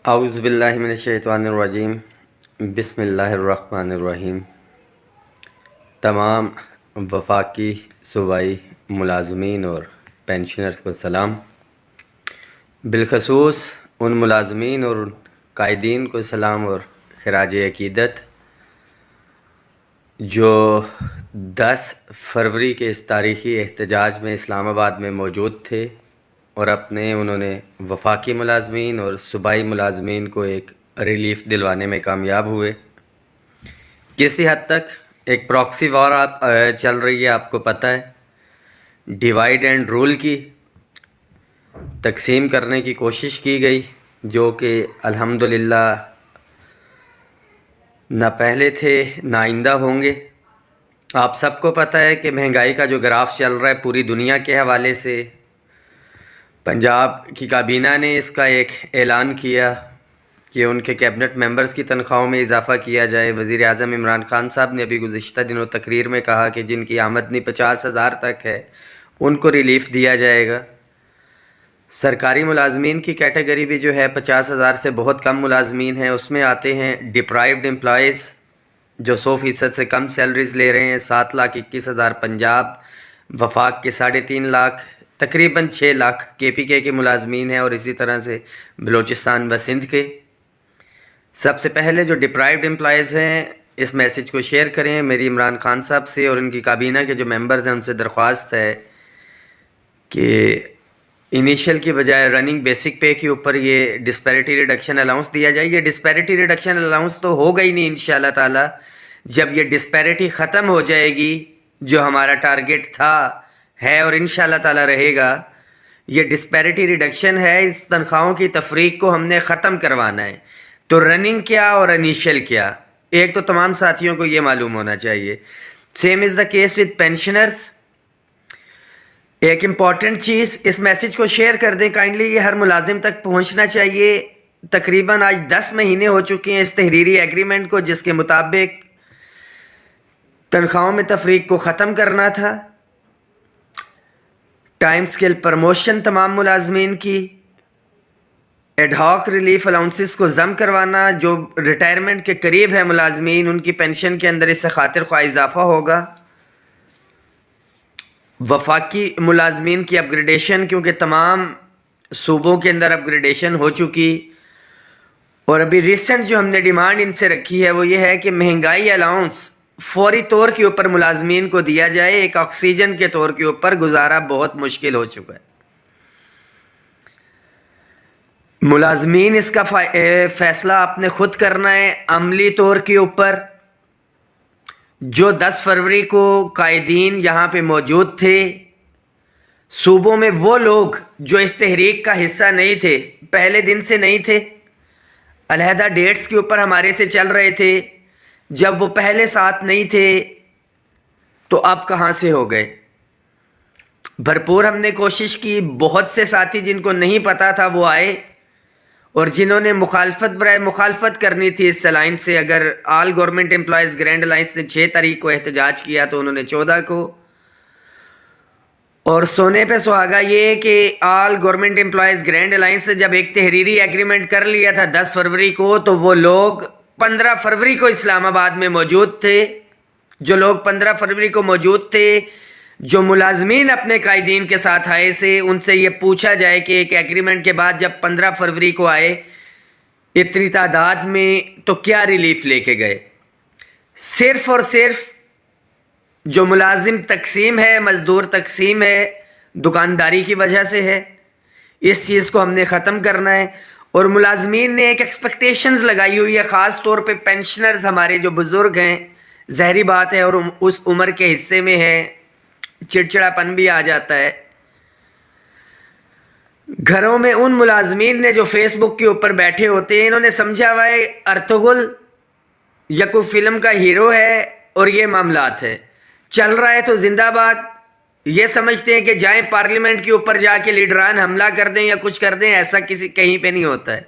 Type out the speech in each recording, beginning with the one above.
اعوذ باللہ من الشیطان الرجیم، بسم اللہ الرحمن الرحیم۔ تمام وفاقی صوبائی ملازمین اور پینشنرز کو سلام، بالخصوص ان ملازمین اور قائدین کو سلام اور خراج عقیدت جو 10 فروری کے اس تاریخی احتجاج میں اسلام آباد میں موجود تھے اور انہوں نے وفاقی ملازمین اور صوبائی ملازمین کو ایک ریلیف دلوانے میں کامیاب ہوئے۔ کسی حد تک ایک پراکسی وار چل رہی ہے، آپ کو پتہ ہے، ڈیوائیڈ اینڈ رول کی تقسیم کرنے کی کوشش کی گئی، جو کہ الحمدللہ نہ پہلے تھے نہ آئندہ ہوں گے۔ آپ سب کو پتہ ہے کہ مہنگائی کا جو گراف چل رہا ہے پوری دنیا کے حوالے سے، پنجاب کی کابینہ نے اس کا ایک اعلان کیا کہ ان کے کیبنٹ ممبرز کی تنخواہوں میں اضافہ کیا جائے۔ وزیر اعظم عمران خان صاحب نے ابھی گزشتہ دنوں تقریر میں کہا کہ جن کی آمدنی 50,000 تک ہے ان کو ریلیف دیا جائے گا۔ سرکاری ملازمین کی کیٹیگری بھی جو ہے 50,000 سے بہت کم ملازمین ہیں، اس میں آتے ہیں ڈپرائیوڈ امپلائیز جو 100% سے کم سیلریز لے رہے ہیں، 7,21,000 پنجاب، وفاق کے 3.5 لاکھ، تقریباً 6 لاکھ KPK کے ملازمین ہیں، اور اسی طرح سے بلوچستان و سندھ کے۔ سب سے پہلے جو ڈپرائیوڈ امپلائیز ہیں اس میسیج کو شیئر کریں میری عمران خان صاحب سے اور ان کی کابینہ کے جو ممبرز ہیں ان سے درخواست ہے کہ انیشل کی بجائے رننگ بیسک پے کے اوپر یہ ڈسپیرٹی ریڈکشن الاؤنس دیا جائے۔ یہ ڈسپیرٹی ریڈکشن الاؤنس تو ہوگا ہی نہیں انشاءاللہ تعالی، جب یہ ڈسپیرٹی ختم ہو جائے گی جو ہمارا ٹارگٹ تھا ہے اور انشاءاللہ تعالی رہے گا۔ یہ ڈسپیرٹی ریڈکشن ہے، اس تنخواہوں کی تفریق کو ہم نے ختم کروانا ہے۔ تو رننگ کیا اور انیشل کیا، ایک تو تمام ساتھیوں کو یہ معلوم ہونا چاہیے۔ Same is the case with pensioners. ایک امپورٹنٹ چیز، اس میسیج کو شیئر کر دیں کائنڈلی، یہ ہر ملازم تک پہنچنا چاہیے۔ تقریباً آج 10 مہینے ہو چکے ہیں اس تحریری ایگریمنٹ کو، جس کے مطابق تنخواہوں میں تفریق کو ختم کرنا تھا، ٹائم سکیل پروموشن تمام ملازمین کی، ایڈ ہاک ریلیف الاؤنسز کو ضم کروانا، جو ریٹائرمنٹ کے قریب ہے ملازمین ان کی پینشن کے اندر اس سے خاطر خواہ اضافہ ہوگا، وفاقی ملازمین کی اپ گریڈیشن، کیونکہ تمام صوبوں کے اندر اپ گریڈیشن ہو چکی، اور ابھی ریسنٹ جو ہم نے ڈیمانڈ ان سے رکھی ہے وہ یہ ہے کہ مہنگائی الاؤنس فوری طور کے اوپر ملازمین کو دیا جائے۔ ایک آکسیجن کے طور کے اوپر گزارا بہت مشکل ہو چکا ہے۔ ملازمین اس کا فیصلہ آپ نے خود کرنا ہے عملی طور کے اوپر۔ جو 10 فروری کو قائدین یہاں پہ موجود تھے صوبوں میں، وہ لوگ جو اس تحریک کا حصہ نہیں تھے، پہلے دن سے نہیں تھے، علیحدہ ڈیٹس کے اوپر ہمارے سے چل رہے تھے، جب وہ پہلے ساتھ نہیں تھے تو اب کہاں سے ہو گئے؟ بھرپور ہم نے کوشش کی، بہت سے ساتھی جن کو نہیں پتا تھا وہ آئے، اور جنہوں نے مخالفت کرنی تھی اس الائنس سے، اگر آل گورنمنٹ امپلائیز گرینڈ الائنس نے 6 تاریخ کو احتجاج کیا تو انہوں نے 14 کو، اور سونے پہ سہاگا یہ کہ آل گورنمنٹ امپلائیز گرینڈ الائنس نے جب ایک تحریری ایگریمنٹ کر لیا تھا 10 فروری کو، تو وہ لوگ 15 فروری کو اسلام آباد میں موجود تھے۔ جو لوگ 15 فروری کو موجود تھے، جو ملازمین اپنے قائدین کے ساتھ آئے سے، ان سے یہ پوچھا جائے کہ ایک ایگریمنٹ کے بعد جب 15 فروری کو آئے اتنی تعداد میں تو کیا ریلیف لے کے گئے؟ صرف اور صرف جو ملازم تقسیم ہے، مزدور تقسیم ہے، دکانداری کی وجہ سے ہے۔ اس چیز کو ہم نے ختم کرنا ہے، اور ملازمین نے ایک ایکسپیکٹیشنز لگائی ہوئی ہے، خاص طور پہ پینشنرز ہمارے جو بزرگ ہیں، ظاہری بات ہے، اور اس عمر کے حصے میں ہے، چڑچڑا پن بھی آ جاتا ہے۔ گھروں میں ان ملازمین نے جو فیس بک کے اوپر بیٹھے ہوتے ہیں، انہوں نے سمجھا ہوا ہے ارطغرل یا کوئی فلم کا ہیرو ہے اور یہ معاملات ہے، چل رہا ہے تو زندہ باد۔ یہ سمجھتے ہیں کہ جائیں پارلیمنٹ کے اوپر جا کے لیڈران حملہ کر دیں یا کچھ کر دیں، ایسا کہیں پہ نہیں ہوتا ہے۔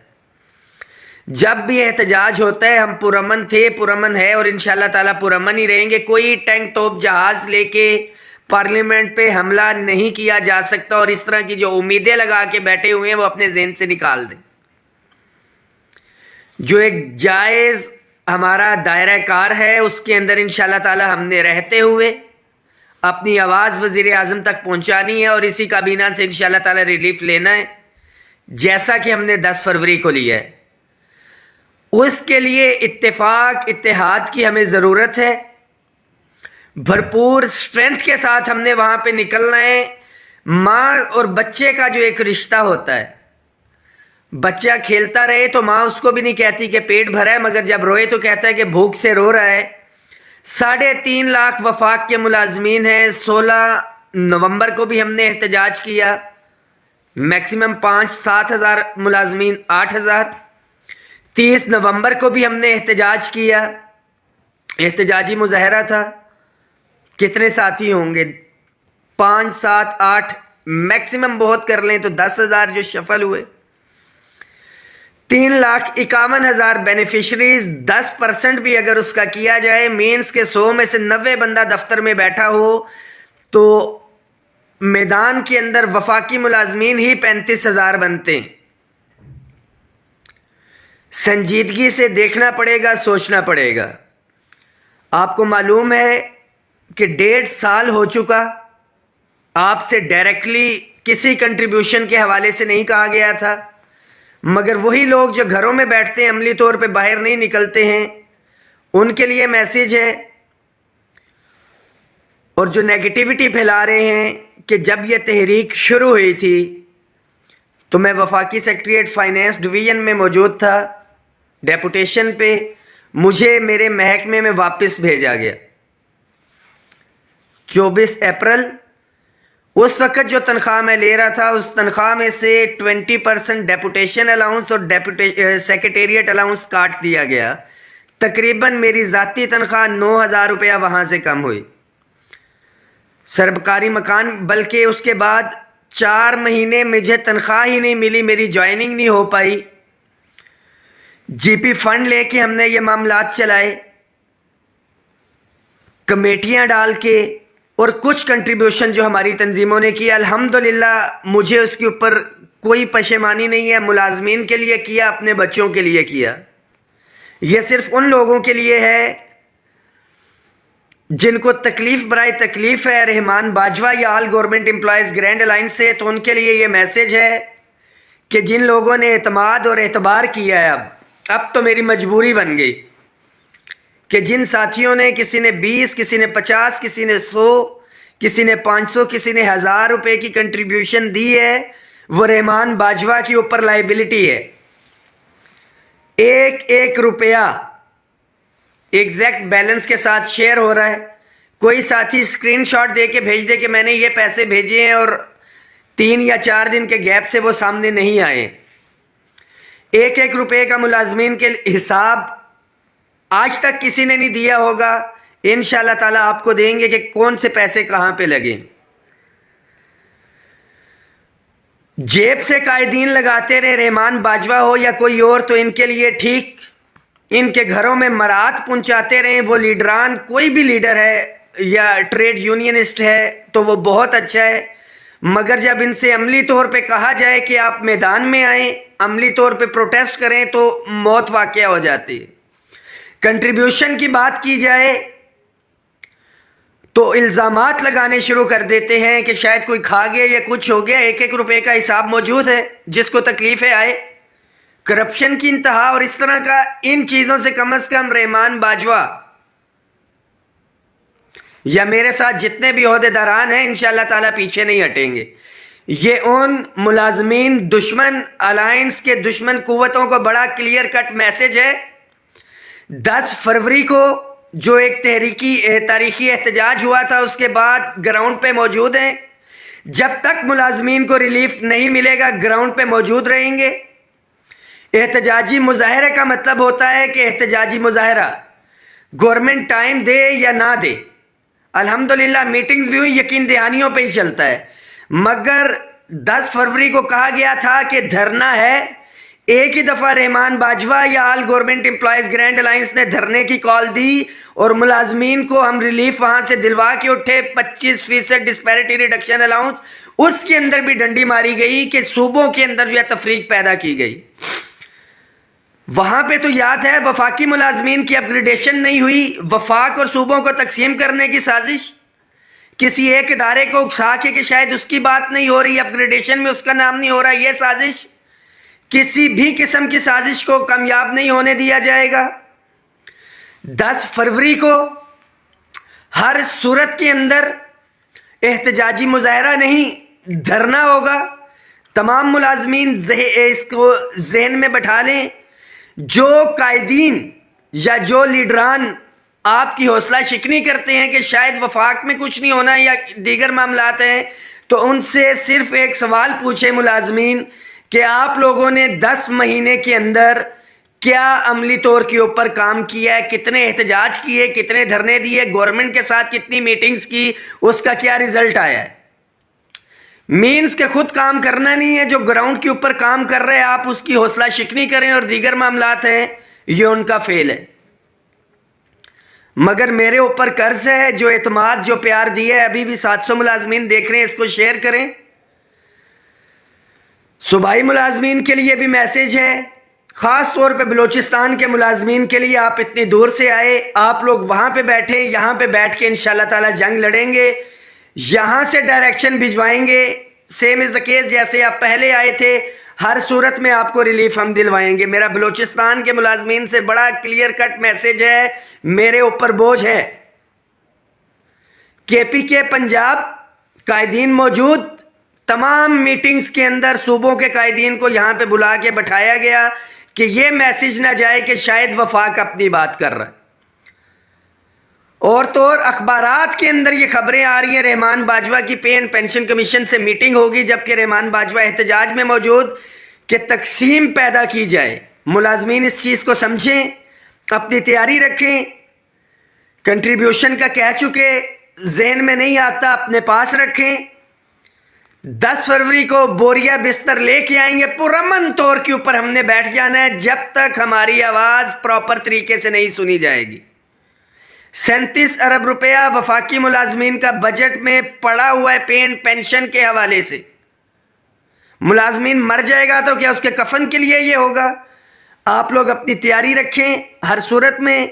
جب بھی احتجاج ہوتا ہے ہم پرامن تھے، پرامن ہے اور انشاءاللہ تعالیٰ پرامن ہی رہیں گے. کوئی ٹینک توپ جہاز لے کے پارلیمنٹ پہ حملہ نہیں کیا جا سکتا، اور اس طرح کی جو امیدیں لگا کے بیٹھے ہوئے ہیں وہ اپنے ذہن سے نکال دیں. جو ایک جائز ہمارا دائرہ کار ہے اس کے اندر انشاءاللہ تعالیٰ ہم نے رہتے ہوئے اپنی آواز وزیر اعظم تک پہنچانی ہے، اور اسی کابینہ سے انشاءاللہ تعالیٰ ریلیف لینا ہے جیسا کہ ہم نے 10 فروری کو لیا ہے. اس کے لیے اتفاق اتحاد کی ہمیں ضرورت ہے. بھرپور اسٹرینتھ کے ساتھ ہم نے وہاں پہ نکلنا ہے. ماں اور بچے کا جو ایک رشتہ ہوتا ہے، بچہ کھیلتا رہے تو ماں اس کو بھی نہیں کہتی کہ پیٹ بھرا ہے، مگر جب روئے تو کہتا ہے کہ بھوک سے رو رہا ہے. 3.5 لاکھ وفاق کے ملازمین ہیں. 16 نومبر کو بھی ہم نے احتجاج کیا، میکسیمم 5-7 ہزار ملازمین، 8,000. 30 نومبر کو بھی ہم نے احتجاج کیا، احتجاجی مظاہرہ تھا. کتنے ساتھی ہوں گے؟ 5 7 8 میکسیمم بہت کر لیں تو 10,000 جو شفل ہوئے. 3,51,000 بینیفیشریز. 10% بھی اگر اس کا کیا جائے، مینس کے 100 میں سے 90 بندہ دفتر میں بیٹھا ہو تو میدان کے اندر وفاقی ملازمین ہی 35,000 بنتے ہیں. سنجیدگی سے دیکھنا پڑے گا، سوچنا پڑے گا. آپ کو معلوم ہے کہ 1.5 سال ہو چکا، آپ سے ڈائریکٹلی کسی کنٹریبیوشن کے حوالے سے نہیں کہا گیا تھا، مگر وہی لوگ جو گھروں میں بیٹھتے ہیں، عملی طور پہ باہر نہیں نکلتے ہیں، ان کے لیے میسیج ہے. اور جو نیگیٹیوٹی پھیلا رہے ہیں کہ جب یہ تحریک شروع ہوئی تھی تو میں وفاقی سیکریٹریٹ فائنانس ڈویژن میں موجود تھا ڈیپوٹیشن پہ. مجھے میرے محکمے میں واپس بھیجا گیا 24 اپریل. اس وقت جو تنخواہ میں لے رہا تھا، اس تنخواہ میں سے 20% ڈیپوٹیشن الاؤنس اور سیکریٹریٹ الاؤنس کاٹ دیا گیا. تقریباً میری ذاتی تنخواہ 9,000 روپیہ وہاں سے کم ہوئی. سرکاری مکان، بلکہ اس کے بعد 4 مہینے مجھے تنخواہ ہی نہیں ملی، میری جوائننگ نہیں ہو پائی. جی پی فنڈ لے کے ہم نے یہ معاملات چلائے، کمیٹیاں ڈال کے، اور کچھ کنٹریبیوشن جو ہماری تنظیموں نے کیا. الحمدللہ مجھے اس کے اوپر کوئی پشیمانی نہیں ہے. ملازمین کے لیے کیا، اپنے بچوں کے لیے کیا. یہ صرف ان لوگوں کے لیے ہے جن کو تکلیف برائے تکلیف ہے. رحمان باجوہ یا آل گورنمنٹ امپلائیز گرینڈ الائنس سے، تو ان کے لیے یہ میسیج ہے کہ جن لوگوں نے اعتماد اور اعتبار کیا ہے، اب تو میری مجبوری بن گئی کہ جن ساتھیوں نے، کسی نے 20، کسی نے 50، کسی نے 100، کسی نے 500، کسی نے 1,000 روپے کی کنٹریبیوشن دی ہے، وہ رحمان باجوہ کے اوپر لائبلٹی ہے. ایک روپیہ ایگزیکٹ بیلنس کے ساتھ شیئر ہو رہا ہے. کوئی ساتھی اسکرین شاٹ دے کے بھیج دے کہ میں نے یہ پیسے بھیجے ہیں، اور 3 یا 4 دن کے گیپ سے وہ سامنے نہیں آئے. 1 روپے کا ملازمین کے حساب آج تک کسی نے نہیں دیا ہوگا. انشاءاللہ تعالیٰ آپ کو دیں گے کہ کون سے پیسے کہاں پہ لگے. جیب سے قائدین لگاتے رہے، رحمان باجوہ ہو یا کوئی اور، تو ان کے لیے ٹھیک. ان کے گھروں میں مراد پہنچاتے رہیں. وہ لیڈران، کوئی بھی لیڈر ہے یا ٹریڈ یونینسٹ ہے تو وہ بہت اچھا ہے، مگر جب ان سے عملی طور پہ کہا جائے کہ آپ میدان میں آئیں، عملی طور پہ پروٹیسٹ کریں، تو موت واقع ہو جاتی ہے. کنٹریبیوشن کی بات کی جائے تو الزامات لگانے شروع کر دیتے ہیں کہ شاید کوئی کھا گیا یا کچھ ہو گیا. 1 روپے کا حساب موجود ہے، جس کو تکلیفیں آئے. کرپشن کی انتہا اور اس طرح کا، ان چیزوں سے کم از کم رحمان باجوہ یا میرے ساتھ جتنے بھی عہدیداران ہیں انشاءاللہ تعالیٰ پیچھے نہیں ہٹیں گے. یہ ان ملازمین دشمن الائنس کے دشمن قوتوں کو بڑا کلیئر کٹ میسیج ہے. 10 فروری کو جو ایک تاریخی احتجاج ہوا تھا، اس کے بعد گراؤنڈ پہ موجود ہیں. جب تک ملازمین کو ریلیف نہیں ملے گا گراؤنڈ پہ موجود رہیں گے. احتجاجی مظاہرے کا مطلب ہوتا ہے کہ احتجاجی مظاہرہ گورنمنٹ ٹائم دے یا نہ دے. الحمدللہ میٹنگز بھی ہوئی، یقین دہانیوں پہ ہی چلتا ہے، مگر 10 فروری کو کہا گیا تھا کہ دھرنا ہے. ایک ہی دفعہ رحمان باجوہ یا آل گورنمنٹ امپلائیز گرینڈ الائنس نے دھرنے کی کال دی اور ملازمین کو ہم ریلیف وہاں سے دلوا کے اٹھے. 25% ڈسپیرٹی ریڈکشن الاؤنس, اس کے اندر بھی ڈنڈی ماری گئی کہ صوبوں کے اندر جو ہے تفریق پیدا کی گئی. وہاں پہ تو یاد ہے وفاقی ملازمین کی اپ گریڈیشن نہیں ہوئی, وفاق اور صوبوں کو تقسیم کرنے کی سازش, کسی ایک ادارے کو اکسا کے کہ شاید اس کی بات نہیں ہو رہی, اپ گریڈیشن میں اس کا نام نہیں ہو رہا, یہ سازش کسی بھی قسم کی سازش کو کامیاب نہیں ہونے دیا جائے گا. 10 فروری کو ہر صورت کے اندر احتجاجی مظاہرہ نہیں, دھرنا ہوگا. تمام ملازمین اس کو ذہن میں بٹھا لیں, جو قائدین یا جو لیڈران آپ کی حوصلہ شکنی کرتے ہیں کہ شاید وفاق میں کچھ نہیں ہونا یا دیگر معاملات ہیں, تو ان سے صرف ایک سوال پوچھیں ملازمین کہ آپ لوگوں نے 10 مہینے کے اندر کیا عملی طور کے اوپر کام کیا ہے, کتنے احتجاج کیے, کتنے دھرنے دیے, گورنمنٹ کے ساتھ کتنی میٹنگز کی, اس کا کیا رزلٹ آیا ہے. مینز کہ خود کام کرنا نہیں ہے, جو گراؤنڈ کے اوپر کام کر رہے ہیں آپ اس کی حوصلہ شکنی کریں اور دیگر معاملات ہیں, یہ ان کا فیل ہے. مگر میرے اوپر قرض ہے, جو اعتماد جو پیار دیا ہے, ابھی بھی 700 ملازمین دیکھ رہے ہیں, اس کو شیئر کریں. صوبائی ملازمین کے لیے بھی میسیج ہے, خاص طور پہ بلوچستان کے ملازمین کے لیے. آپ اتنی دور سے آئے, آپ لوگ وہاں پہ بیٹھیں, یہاں پہ بیٹھ کے انشاءاللہ تعالی جنگ لڑیں گے, یہاں سے ڈائریکشن بھجوائیں گے, سیم از دا کیس جیسے آپ پہلے آئے تھے. ہر صورت میں آپ کو ریلیف ہم دلوائیں گے. میرا بلوچستان کے ملازمین سے بڑا کلیئر کٹ میسیج ہے, میرے اوپر بوجھ ہے. کے پی کے پنجاب قائدین موجود, تمام میٹنگز کے اندر صوبوں کے قائدین کو یہاں پہ بلا کے بٹھایا گیا کہ یہ میسیج نہ جائے کہ شاید وفاق اپنی بات کر رہا ہے. اور تو اور اخبارات کے اندر یہ خبریں آ رہی ہیں رحمان باجوہ کی پے اینڈ پینشن کمیشن سے میٹنگ ہوگی, جبکہ رحمان باجوہ احتجاج میں موجود, کہ تقسیم پیدا کی جائے. ملازمین اس چیز کو سمجھیں, اپنی تیاری رکھیں. کنٹریبیوشن کا کہہ چکے, ذہن میں نہیں آتا اپنے پاس رکھیں. 10 فروری کو بوریا بستر لے کے آئیں گے, پرامن طور کے اوپر ہم نے بیٹھ جانا ہے جب تک ہماری آواز پراپر طریقے سے نہیں سنی جائے گی. 37 ارب روپیہ وفاقی ملازمین کا بجٹ میں پڑا ہوا ہے پے اینڈ پینشن کے حوالے سے. ملازمین مر جائے گا تو کیا اس کے کفن کے لیے یہ ہوگا؟ آپ لوگ اپنی تیاری رکھیں. ہر صورت میں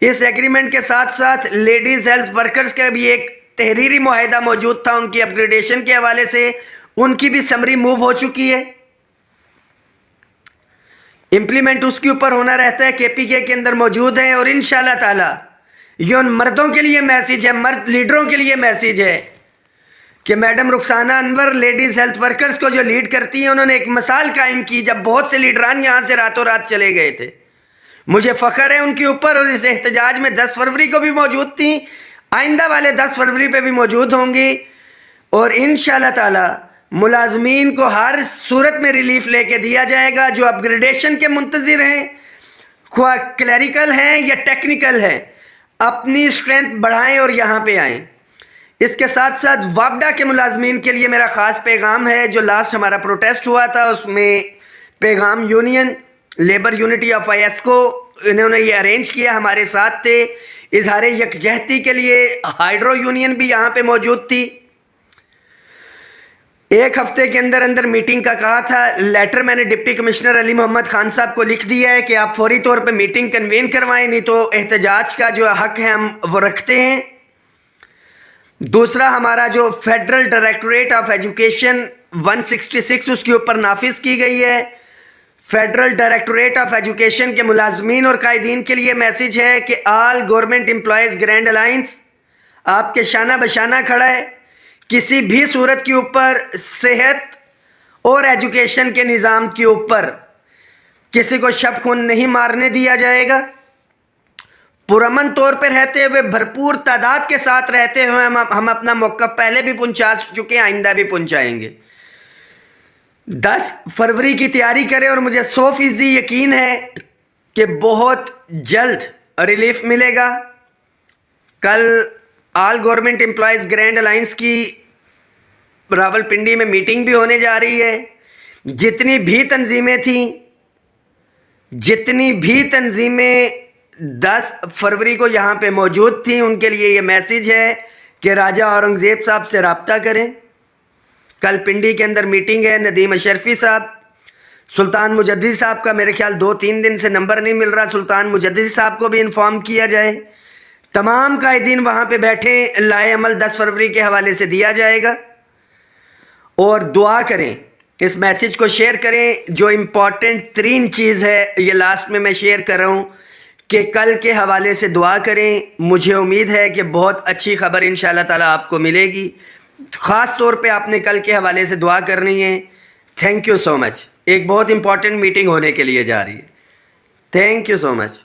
اس ایگریمنٹ کے ساتھ ساتھ لیڈیز ہیلتھ ورکرز کا بھی ایک تحریری معاہدہ موجود تھا ان کی اپ گریڈیشن کے حوالے سے, ان کی بھی سمری موو ہو چکی ہے. امپلیمنٹ اس کے اوپر ہونا رہتا ہے, کے پی کے اندر موجود ہیں. اور انشاءاللہ تعالی یہ ان مردوں کے لیے میسیج ہے, مرد لیڈروں کے لیے میسیج ہے کہ میڈم رخسانہ انور لیڈیز ہیلتھ ورکرز کو جو لیڈ کرتی ہیں, انہوں نے ایک مثال قائم کی جب بہت سے لیڈران یہاں سے راتوں رات چلے گئے تھے. مجھے فخر ہے ان کے اوپر, اور اس احتجاج میں 10 فروری کو بھی موجود تھیں, آئندہ والے 10 فروری پہ بھی موجود ہوں گی. اور انشاءاللہ تعالی ملازمین کو ہر صورت میں ریلیف لے کے دیا جائے گا. جو اپ گریڈیشن کے منتظر ہیں, خواہ کلیریکل ہیں یا ٹیکنیکل ہیں, اپنی اسٹرینتھ بڑھائیں اور یہاں پہ آئیں. اس کے ساتھ ساتھ وابڈا کے ملازمین کے لیے میرا خاص پیغام ہے. جو لاسٹ ہمارا پروٹیسٹ ہوا تھا اس میں پیغام یونین لیبر یونٹی آف ایسکو, انہوں نے یہ ارینج کیا, ہمارے ساتھ تھے. اظہار یکجہتی کے لیے ہائیڈرو یونین بھی یہاں پہ موجود تھی. ایک ہفتے کے اندر اندر میٹنگ کا کہا تھا. لیٹر میں نے ڈپٹی کمشنر علی محمد خان صاحب کو لکھ دیا ہے کہ آپ فوری طور پہ میٹنگ کنوین کروائیں, نہیں تو احتجاج کا جو حق ہے ہم وہ رکھتے ہیں. دوسرا, ہمارا جو فیڈرل ڈائریکٹوریٹ آف ایجوکیشن 166 اس کے اوپر نافذ کی گئی ہے. فیڈرل ڈائریکٹوریٹ آف ایجوکیشن کے ملازمین اور قائدین کے لیے میسیج ہے کہ آل گورنمنٹ امپلائیز گرینڈ الائنس آپ کے شانہ بشانہ کھڑا ہے. کسی بھی صورت کے اوپر صحت اور ایجوکیشن کے نظام کے اوپر کسی کو شب خون نہیں مارنے دیا جائے گا. پرامن طور پہ رہتے ہوئے, بھرپور تعداد کے ساتھ رہتے ہوئے ہم اپنا موقف پہلے بھی پہنچا چکے ہیں, آئندہ بھی پہنچائیں گے. 10 فروری کی تیاری کریں, اور مجھے 100% یقین ہے کہ بہت جلد ریلیف ملے گا. کل آل گورنمنٹ امپلائیز گرینڈ الائنس کی راول پنڈی میں میٹنگ بھی ہونے جا رہی ہے. جتنی بھی تنظیمیں تھیں، جتنی بھی تنظیمیں 10 فروری کو یہاں پہ موجود تھیں، ان کے لیے یہ میسیج ہے کہ راجہ اورنگزیب صاحب سے رابطہ کریں. کل پنڈی کے اندر میٹنگ ہے. ندیم اشرفی صاحب، سلطان مجددی صاحب کا میرے خیال 2-3 دن سے نمبر نہیں مل رہا. سلطان مجددی صاحب کو بھی انفارم کیا جائے. تمام قائدین وہاں پہ بیٹھے، لائحہ عمل 10 فروری کے حوالے سے دیا جائے گا. اور دعا کریں، اس میسیج کو شیئر کریں. جو امپورٹنٹ ترین چیز ہے یہ لاسٹ میں شیئر کر رہا ہوں کہ کل کے حوالے سے دعا کریں. مجھے امید ہے کہ بہت اچھی خبر انشاءاللہ تعالیٰ آپ کو ملے گی. خاص طور پہ آپ نے کل کے حوالے سے دعا کرنی ہے. تھینک یو سو مچ. ایک بہت امپورٹنٹ میٹنگ ہونے کے لیے جا رہی ہے. Thank you so much.